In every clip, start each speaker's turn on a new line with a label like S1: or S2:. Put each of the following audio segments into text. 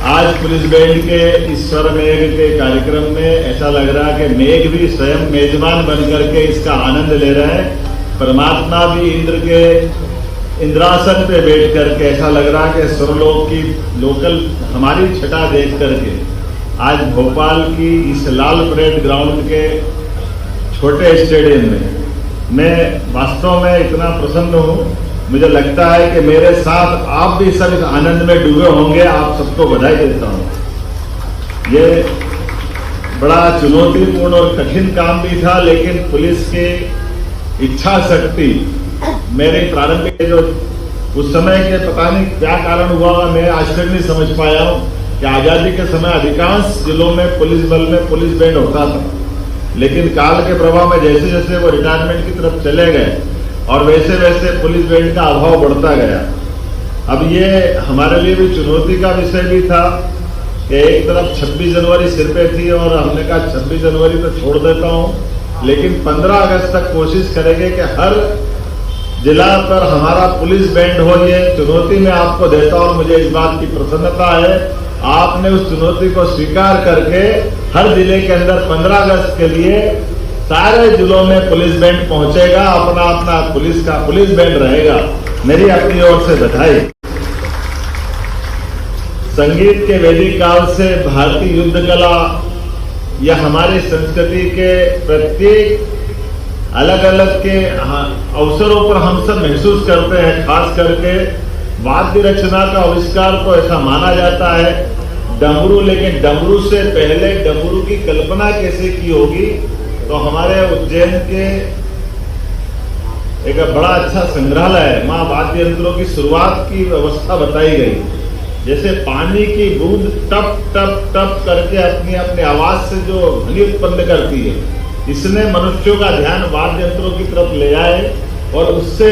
S1: आज police band के इस स्वर मेघ के कार्यक्रम में ऐसा लग रहा है कि मेघ भी स्वयं मेजबान बन करके इसका आनंद ले रहे हैं। परमात्मा भी इंद्र के इंद्रासन पे बैठ करके ऐसा लग रहा है कि स्वरलोक की लोकल हमारी छटा देख करके आज भोपाल की इस लाल परेड ग्राउंड के छोटे स्टेडियम में मैं वास्तव में इतना प्रसन्न हूँ। मुझे लगता है कि मेरे साथ आप भी सब इस आनंद में डूबे होंगे। आप सबको बधाई देता हूँ। ये बड़ा चुनौतीपूर्ण और कठिन काम भी था, लेकिन पुलिस की इच्छा शक्ति मेरे प्रारंभिक जो उस समय के पता नहीं क्या कारण हुआ, मैं आज तक नहीं समझ पाया हूँ कि आजादी के समय अधिकांश जिलों में पुलिस बल में पुलिस बैंड होता था, लेकिन काल के प्रभाव में जैसे जैसे वो रिटायरमेंट की तरफ चले गए और वैसे वैसे पुलिस बैंड का अभाव बढ़ता गया। अब ये हमारे लिए भी चुनौती का विषय भी था कि एक तरफ 26 जनवरी सिर पे थी और हमने कहा 26 जनवरी तो छोड़ देता हूँ, लेकिन 15 अगस्त तक कोशिश करेंगे कि हर जिला पर हमारा पुलिस बैंड हो। ये चुनौती मैं आपको देता हूँ और मुझे इस बात की प्रसन्नता है आपने उस चुनौती को स्वीकार करके हर जिले के अंदर 15 अगस्त के लिए सारे जिलों में पुलिस बैंड पहुंचेगा, अपना अपना पुलिस बैंड रहेगा। मेरी अपनी ओर से बधाई। संगीत के वैदिक काल से भारतीय युद्ध कला या हमारी संस्कृति के प्रत्येक अलग अलग के अवसरों पर हम सब महसूस करते हैं। खास करके वाद्य रचना का आविष्कार तो ऐसा माना जाता है डमरू, लेकिन डमरू से पहले डमरू की कल्पना कैसे की होगी, तो हमारे उज्जैन के एक बड़ा अच्छा संग्रहालय है, वहां वाद्य यंत्रों की शुरुआत की व्यवस्था बताई गई। जैसे पानी की बूंद टप टप टप करके अपनी अपनी आवाज से जो ध्वनि उत्पन्न करती है, इसने मनुष्यों का ध्यान वाद्य यंत्रों की तरफ ले आए और उससे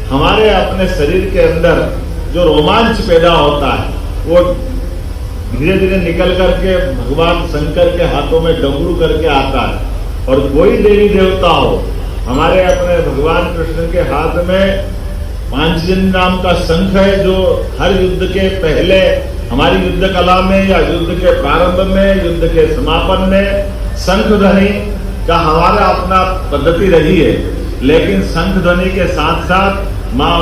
S1: हमारे अपने शरीर के अंदर जो रोमांच पैदा होता है वो धीरे धीरे निकल करके भगवान शंकर के हाथों में डमरू करके आता है। और कोई देवी देवता हो, हमारे अपने भगवान कृष्ण के हाथ में पांचजन नाम का शंख है, जो हर युद्ध के पहले हमारी युद्ध कला में या युद्ध के प्रारंभ में, युद्ध के समापन में शंख ध्वनि का हमारा अपना पद्धति रही है। लेकिन शंख ध्वनि के साथ साथ माँ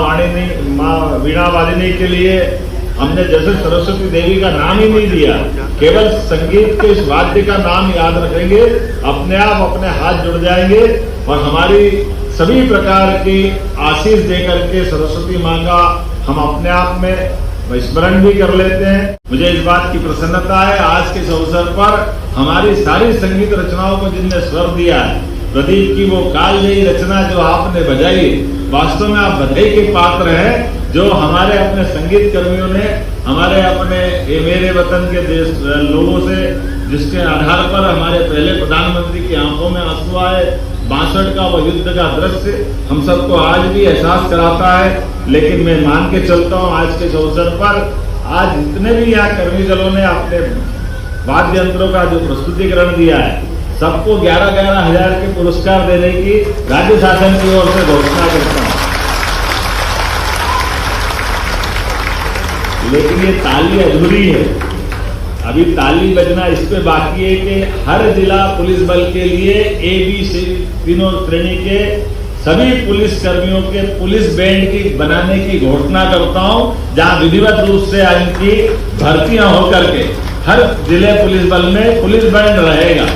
S1: वीणा वादिनी के लिए हमने जैसे सरस्वती देवी का नाम ही नहीं दिया, केवल संगीत के इस वाद्य का नाम याद रखेंगे, अपने आप अपने हाथ जुड़ जाएंगे और हमारी सभी प्रकार की आशीष देकर के सरस्वती माँ का हम अपने आप में स्मरण भी कर लेते हैं। मुझे इस बात की प्रसन्नता है आज के इस अवसर पर हमारी सारी संगीत रचनाओं को जिनने स्वर दिया है, प्रदीप की वो कालजयी रचना जो आपने बजाई, वास्तव में आप बधाई के पात्र हैं। जो हमारे अपने संगीत कर्मियों ने हमारे अपने ये मेरे वतन के देश लोगों से, जिसके आधार पर हमारे पहले प्रधानमंत्री की आंखों में आंसू आए, 62 का वो युद्ध का दृश्य हम सबको आज भी एहसास कराता है। लेकिन मैं मान के चलता हूँ आज के इस अवसर पर आज जितने भी यहाँ कर्मी दलों ने अपने वाद्य यंत्रों का जो प्रस्तुतिकरण दिया है, सबको 11-11 हजार के पुरस्कार देने की राज्य शासन की ओर से घोषणा करता हूँ। लेकिन ये ताली अधूरी है, अभी ताली बजना इस पे बाकी है कि हर जिला पुलिस बल के लिए ABC तीनों श्रेणी के सभी पुलिस कर्मियों के पुलिस बैंड की बनाने की घोषणा करता हूं, जहां विधिवत रूप से इनकी भर्तियां होकर के हर जिले पुलिस बल में पुलिस बैंड रहेगा।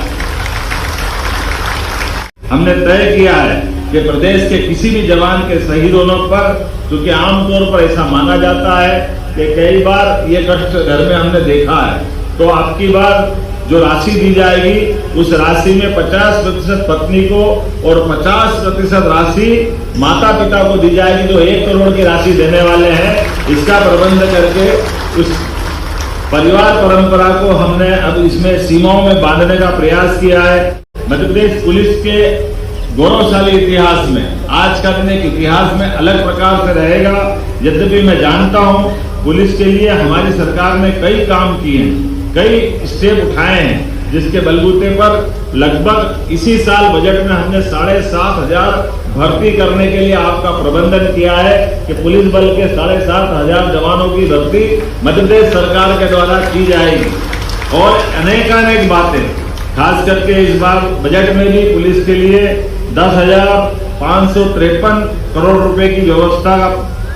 S1: हमने तय किया है कि प्रदेश के किसी भी जवान के शहीद होने पर, क्योंकि आमतौर पर ऐसा माना जाता है कि कई बार ये कष्ट घर में हमने देखा है, तो आपकी बार जो राशि दी जाएगी उस राशि में 50% पत्नी को और 50% राशि माता पिता को दी जाएगी, जो 1 करोड़ की राशि देने वाले हैं। इसका प्रबंध करके उस परिवार परंपरा को हमने अब इसमें सीमाओं में बांधने का प्रयास किया है। मध्य प्रदेश पुलिस के गौरवशाली इतिहास में आज का दिन एक इतिहास में अलग प्रकार से रहेगा। यद्यपि मैं जानता हूं पुलिस के लिए हमारी सरकार ने कई काम किए हैं, कई स्टेप उठाए हैं, जिसके बलबूते पर लगभग इसी साल बजट में हमने 7,500 भर्ती करने के लिए आपका प्रबंधन किया है कि पुलिस बल के 7,500 जवानों की भर्ती मध्य प्रदेश सरकार के द्वारा की जाएगी। और अनेकानेक बातें, खास करके इस बार बजट में भी पुलिस के लिए 10,553 करोड़ रुपए की व्यवस्था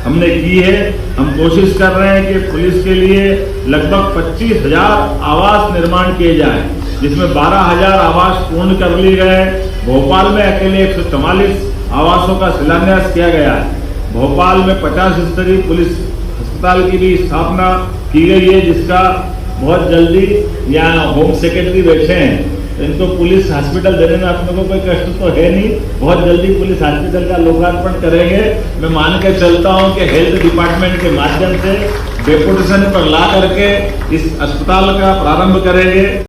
S1: हमने की है। हम कोशिश कर रहे हैं कि पुलिस के लिए लगभग 25,000 आवास निर्माण किए जाएं, जिसमें 12,000 आवास पूर्ण कर लिए गए। भोपाल में अकेले 144 आवासों का शिलान्यास किया गया है। भोपाल में 50 स्तरीय पुलिस अस्पताल की भी स्थापना की गई है, जिसका बहुत जल्दी यहाँ होम सेक्रेटरी बैठे हैं, इनको पुलिस हॉस्पिटल देने में अपने को कोई कष्ट तो है नहीं, बहुत जल्दी पुलिस हॉस्पिटल का लोकार्पण करेंगे। मैं मान के चलता हूँ कि हेल्थ डिपार्टमेंट के माध्यम से डेपुटेशन पर ला करके इस अस्पताल का प्रारंभ करेंगे।